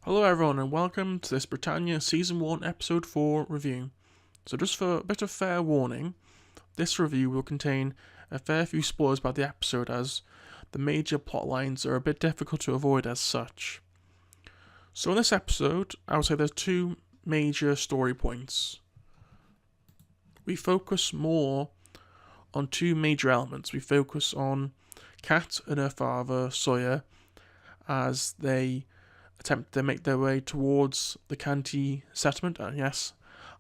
Hello everyone and welcome to this Britannia Season 1 Episode 4 review. So just for a bit of fair warning, this review will contain a fair few spoilers about the episode as the major plot lines are a bit difficult to avoid as such. So in this episode, I would say there's two major story points. We focus more on two major elements. We focus on Kat and her father, Sawyer, as they attempt to make their way towards the Canty settlement. And yes,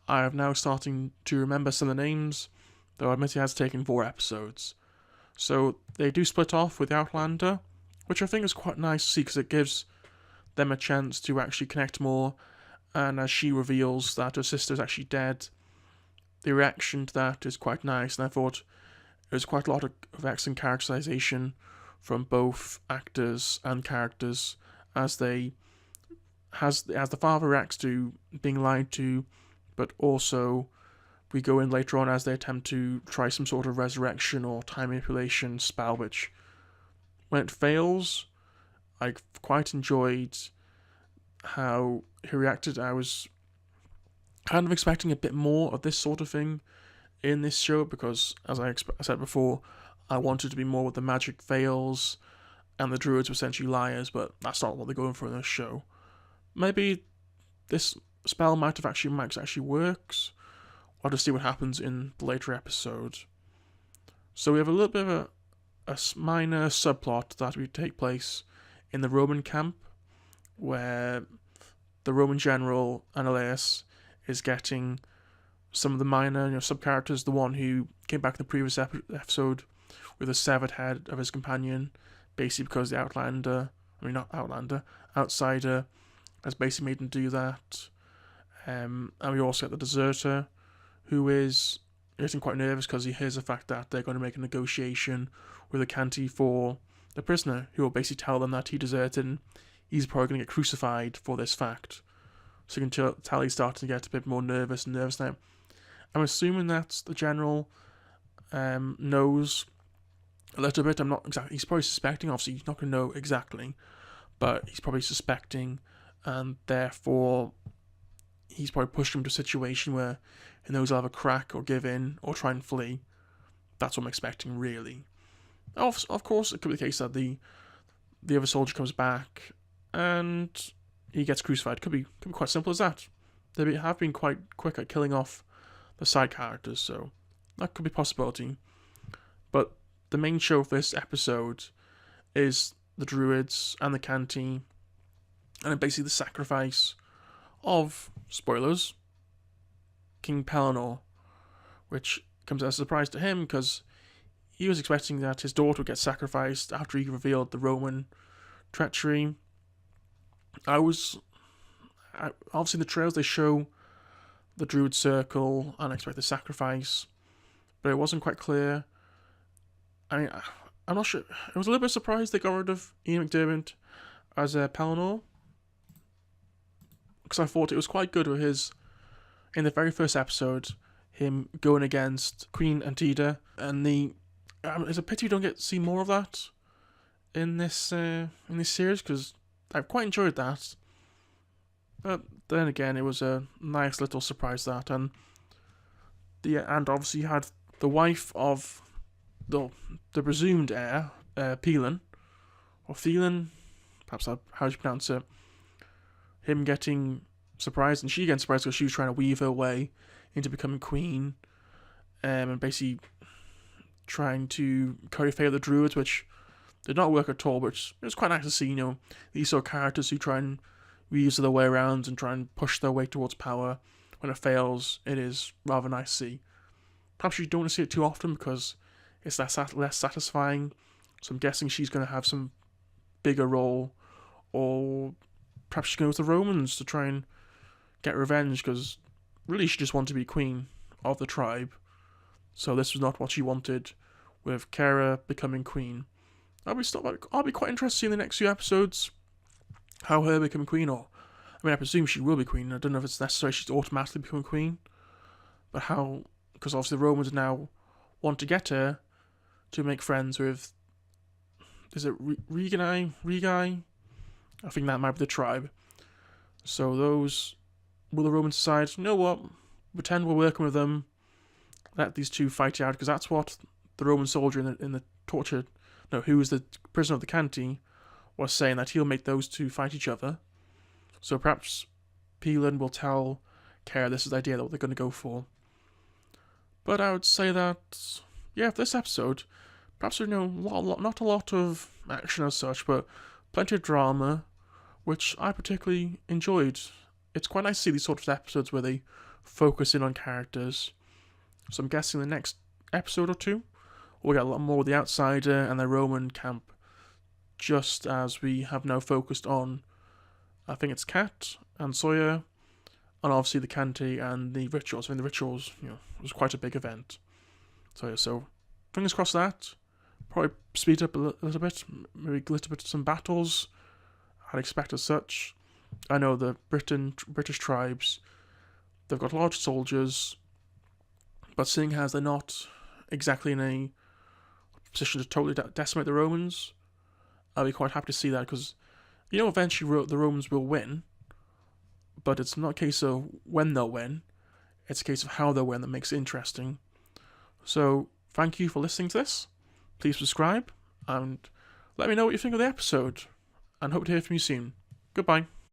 I am now starting to remember some of the names, though I admit it has taken 4 episodes. So they do split off with the Outlander, which I think is quite nice to see because it gives them a chance to actually connect more. And as she reveals that her sister is actually dead, the reaction to that is quite nice. And I thought there was quite a lot of excellent characterization from both actors and characters as the father reacts to being lied to, but also we go in later on as they attempt to try some sort of resurrection or time manipulation spell, which when it fails, I quite enjoyed how he reacted. I was kind of expecting a bit more of this sort of thing in this show because, as I said before, I wanted to be more with the magic fails and the druids were essentially liars, but that's not what they're going for in this show. Maybe this spell might actually works. I'll just see what happens in the later episode. So we have a little bit of a minor subplot that would take place in the Roman camp, where the Roman general Ananias is getting some of the minor sub-characters, the one who came back in the previous episode with a severed head of his companion, basically because the outsider has basically made him do that. And we also get the deserter, who is getting quite nervous because he hears the fact that they're going to make a negotiation with the Canty for the prisoner, who will basically tell them that he deserted and he's probably going to get crucified for this fact. So you can tell he's starting to get a bit more nervous now. I'm assuming that the general knows a little bit. I'm not exactly. He's probably suspecting. Obviously, he's not going to know exactly, but he's probably suspecting, and therefore he's probably pushed him to a situation where he knows he'll have a crack or give in or try and flee. That's what I'm expecting, really. Of course, it could be the case that the other soldier comes back and he gets crucified. Could be quite simple as that. They have been quite quick at killing off the side characters, so that could be a possibility. But the main show for this episode is the druids and the Canty, and basically the sacrifice of, spoilers, King Pellinor, which comes as a surprise to him because he was expecting that his daughter would get sacrificed after he revealed the Roman treachery. Obviously in the trails they show the druid circle and expect the sacrifice, but it wasn't quite clear. I'm not sure. I was a little bit surprised they got rid of Ian McDermott as Pellinor, because I thought it was quite good with his, in the very first episode, him going against Queen Antida, and it's a pity we don't get to see more of that in this series because I've quite enjoyed that. But then again, it was a nice little surprise that, and obviously you had the wife of the presumed heir, Phelan, or Phelan, perhaps how you pronounce it, him getting surprised, and she getting surprised because she was trying to weave her way into becoming queen, and basically trying to curry favour the druids, which did not work at all, but it was quite nice to see, these sort of characters who try and weave their way around and try and push their way towards power. When it fails, it is rather nice to see. Perhaps you don't want to see it too often because it's less satisfying, so I'm guessing she's going to have some bigger role, or perhaps she's going to go with the Romans to try and get revenge, because really she just wanted to be queen of the tribe, so this was not what she wanted, with Kara becoming queen. I'll be quite interested to see in the next few episodes how her becoming queen, I presume she will be queen. I don't know if it's necessary she's automatically become queen, but how, because obviously the Romans now want to get her to make friends with, is it Regai? I think that might be the tribe. So will the Romans decide, you know what, pretend we're working with them, let these two fight it out, because that's what the Roman soldier in the torture, no, who was the prisoner of the Canti, was saying, that he'll make those two fight each other. So perhaps Pelan will tell Care this is the idea that what they're going to go for. But I would say that, yeah, for this episode, perhaps not a lot of action as such, but plenty of drama, which I particularly enjoyed. It's quite nice to see these sort of episodes where they focus in on characters. So I'm guessing the next episode or two, we'll get a lot more of the Outsider and the Roman camp, just as we have now focused on, I think it's Cat and Sawyer, and obviously the Canti and the rituals. I mean, the rituals, was quite a big event. So fingers crossed that. Probably speed up a little bit, maybe a little bit of some battles. I'd expect as such. I know the British tribes, they've got large soldiers, but seeing as they're not exactly in a position to totally decimate the Romans, I'll be quite happy to see that, because eventually the Romans will win, but it's not a case of when they'll win, it's a case of how they'll win that makes it interesting. So thank you for listening to this. Please subscribe and let me know what you think of the episode, and hope to hear from you soon. Goodbye.